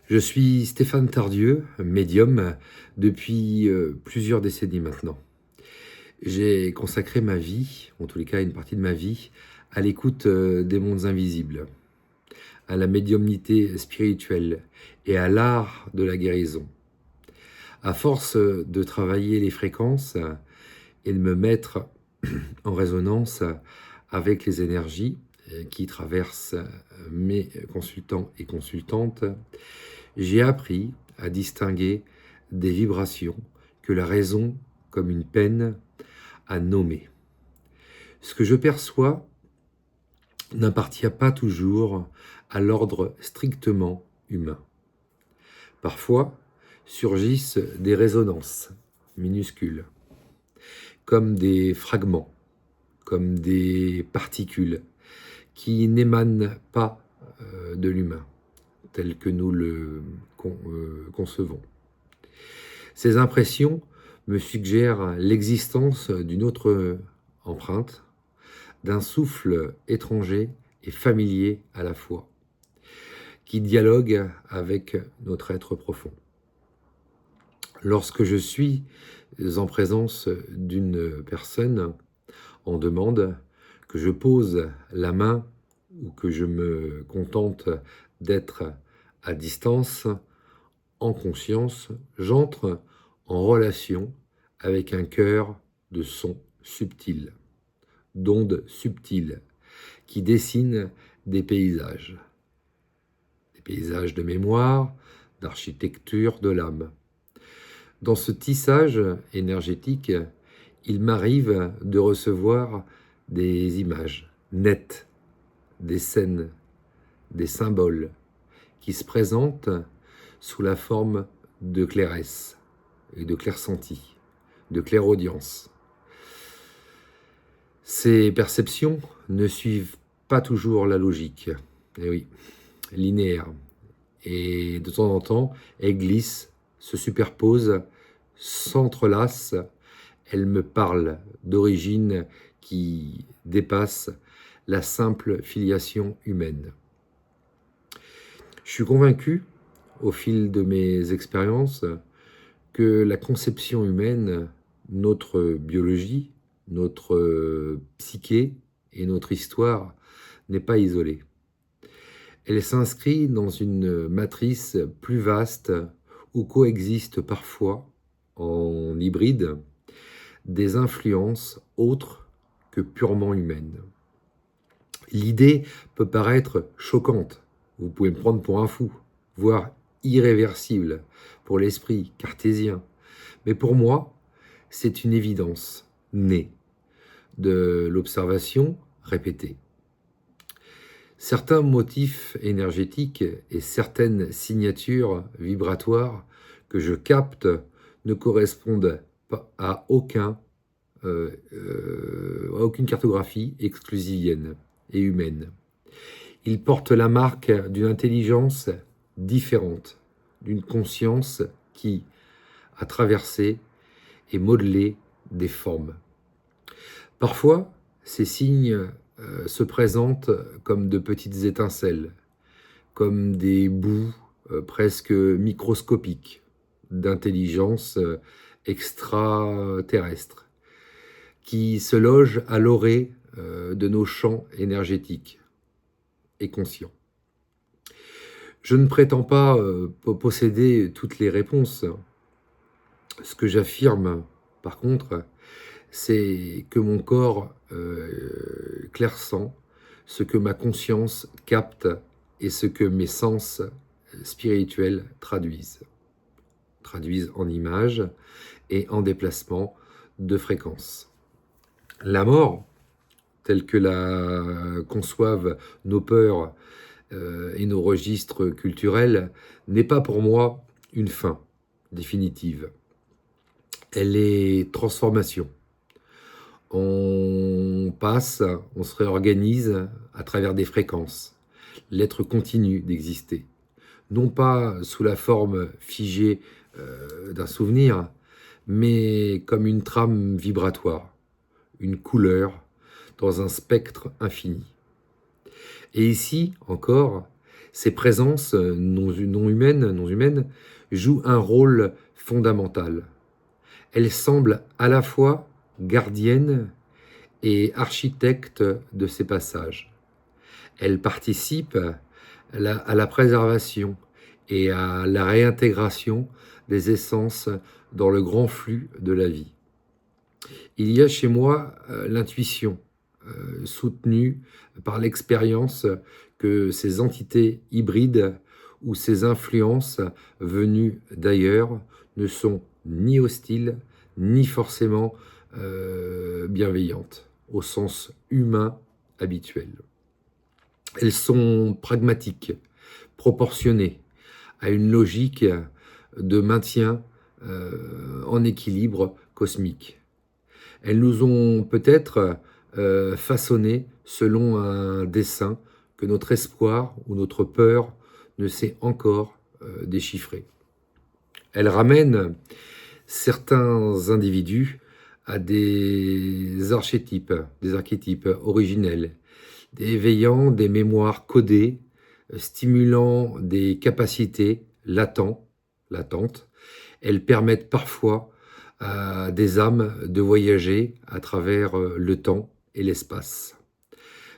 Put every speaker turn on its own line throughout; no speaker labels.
Je suis Stéphane Tardieu, médium, depuis plusieurs décennies maintenant. J'ai consacré ma vie, en tous les cas une partie de ma vie, à l'écoute des mondes invisibles, à la médiumnité spirituelle et à l'art de la guérison. À force de travailler les fréquences et de me mettre en résonance avec les énergies qui traversent mes consultants et consultantes, j'ai appris à distinguer des vibrations que la raison, comme une peine, a nommées. Ce que je perçois n'appartient pas toujours à l'ordre strictement humain. Parfois surgissent des résonances minuscules, comme des fragments, comme des particules qui n'émanent pas de l'humain, tel que nous le concevons. Ces impressions me suggèrent l'existence d'une autre empreinte, d'un souffle étranger et familier à la fois, qui dialogue avec notre être profond. Lorsque je suis en présence d'une personne, on demande que je pose la main ou que je me contente d'être à distance, en conscience, j'entre en relation avec un cœur de son subtil, d'ondes subtiles, qui dessinent des paysages de mémoire, d'architecture de l'âme. Dans ce tissage énergétique, il m'arrive de recevoir des images nettes, des scènes, des symboles qui se présentent sous la forme de clairesse et de clair-senti, de clairaudience. Ces perceptions ne suivent pas toujours la logique, et oui, linéaire, et de temps en temps, elles glissent, se superposent, s'entrelacent, elles me parlent d'origine qui dépasse la simple filiation humaine. Je suis convaincu, au fil de mes expériences, que la conception humaine, notre biologie, notre psyché et notre histoire n'est pas isolée. Elle s'inscrit dans une matrice plus vaste où coexistent parfois, en hybride, des influences autres que purement humaines. L'idée peut paraître choquante, vous pouvez me prendre pour un fou, voire irréversible pour l'esprit cartésien, mais pour moi, c'est une évidence née de l'observation répétée. Certains motifs énergétiques et certaines signatures vibratoires que je capte ne correspondent à aucune cartographie exclusivienne et humaine. Ils portent la marque d'une intelligence différente, d'une conscience qui a traversé et modelé des formes. Parfois, ces signes se présentent comme de petites étincelles, comme des bouts presque microscopiques d'intelligence extraterrestre qui se logent à l'orée de nos champs énergétiques et conscients. Je ne prétends pas posséder toutes les réponses. Ce que j'affirme, par contre, c'est que mon corps clairsent ce que ma conscience capte et ce que mes sens spirituels traduisent en images et en déplacement de fréquences. La mort, telle que la conçoivent nos peurs et nos registres culturels, n'est pas pour moi une fin définitive. Elle est transformation. On passe, on se réorganise à travers des fréquences. L'être continue d'exister. Non pas sous la forme figée d'un souvenir, mais comme une trame vibratoire, une couleur dans un spectre infini. Et ici, encore, Ces présences non humaines jouent un rôle fondamental. Elles semblent à la fois gardiennes et architectes de ces passages. Elles participent à la préservation et à la réintégration des essences dans le grand flux de la vie. Il y a chez moi l'intuition, soutenue par l'expérience que ces entités hybrides ou ces influences venues d'ailleurs ne sont ni hostiles, ni forcément bienveillantes, au sens humain habituel. Elles sont pragmatiques, proportionnées à une logique de maintien en équilibre cosmique. Elles nous ont peut-être façonnés selon un dessein que notre espoir ou notre peur ne sait encore déchiffrer. Elles ramènent certains individus à des archétypes originels, éveillant des mémoires codées, stimulant des capacités latentes. Elles permettent parfois à des âmes de voyager à travers le temps et l'espace,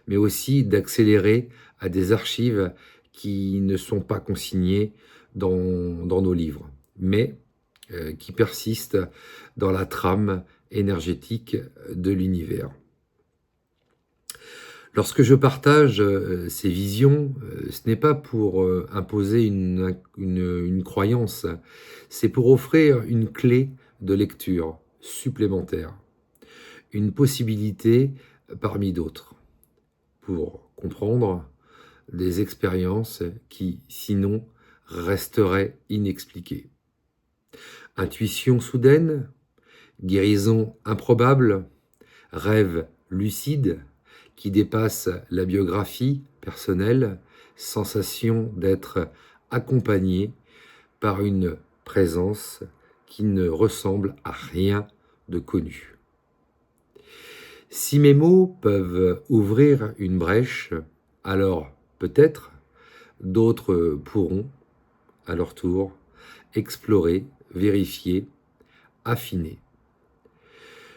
mais aussi d'accélérer à des archives qui ne sont pas consignées dans nos livres, mais qui persistent dans la trame énergétique de l'univers. Lorsque je partage ces visions, ce n'est pas pour imposer une croyance, c'est pour offrir une clé de lecture supplémentaire, une possibilité parmi d'autres, pour comprendre des expériences qui, sinon, resteraient inexpliquées. Intuition soudaine, guérison improbable, rêve lucide qui dépasse la biographie personnelle, sensation d'être accompagné par une présence qui ne ressemble à rien de connu. Si mes mots peuvent ouvrir une brèche, alors peut-être d'autres pourront, à leur tour, explorer, vérifier, affiner.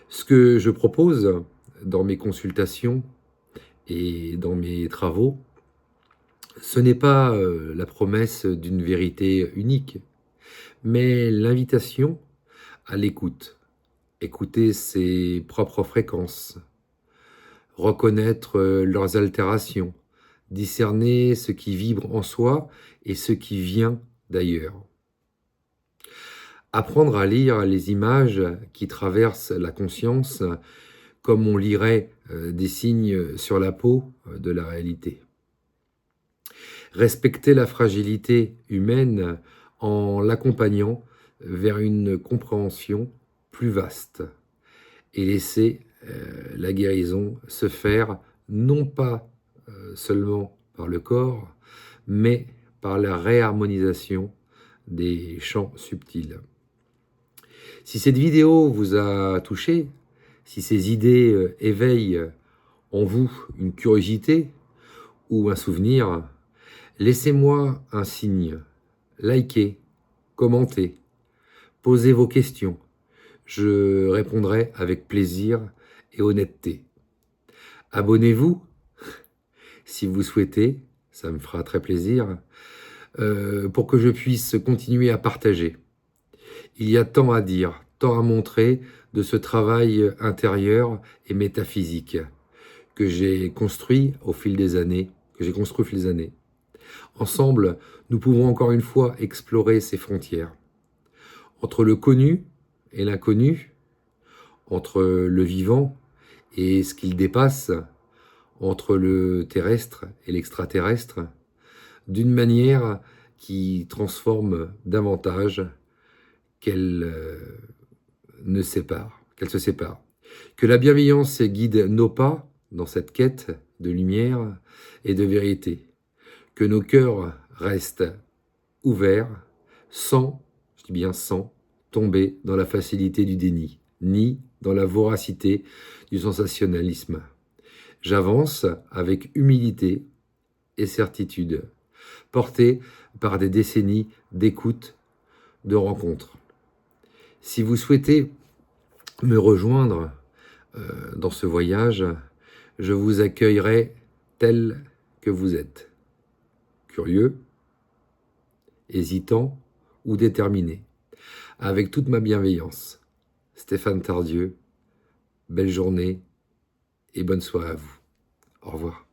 Ce que je propose dans mes consultations et dans mes travaux, ce n'est pas la promesse d'une vérité unique, mais l'invitation à l'écoute, écouter ses propres fréquences, reconnaître leurs altérations, discerner ce qui vibre en soi et ce qui vient d'ailleurs. Apprendre à lire les images qui traversent la conscience comme on lirait des signes sur la peau de la réalité. Respecter la fragilité humaine en l'accompagnant vers une compréhension plus vaste et laisser la guérison se faire non pas seulement par le corps, mais par la réharmonisation des champs subtils. Si cette vidéo vous a touché, si ces idées éveillent en vous une curiosité ou un souvenir, laissez-moi un signe, likez, commentez, posez vos questions. Je répondrai avec plaisir et honnêteté. Abonnez-vous si vous souhaitez, ça me fera très plaisir, pour que je puisse continuer à partager. Il y a tant à dire, tant à montrer de ce travail intérieur et métaphysique que j'ai construit au fil des années, Ensemble, nous pouvons encore une fois explorer ces frontières. Entre le connu et l'inconnu, entre le vivant et ce qu'il dépasse, entre le terrestre et l'extraterrestre, d'une manière qui transforme davantage qu'elle se sépare. Que la bienveillance guide nos pas dans cette quête de lumière et de vérité. Que nos cœurs restent ouverts, sans, je dis bien sans, tomber dans la facilité du déni, ni dans la voracité du sensationnalisme. J'avance avec humilité et certitude, porté par des décennies d'écoute, de rencontres. Si vous souhaitez me rejoindre dans ce voyage, je vous accueillerai tel que vous êtes. Curieux, hésitant ou déterminé, avec toute ma bienveillance. Stéphane Tardieu, belle journée et bonne soirée à vous. Au revoir.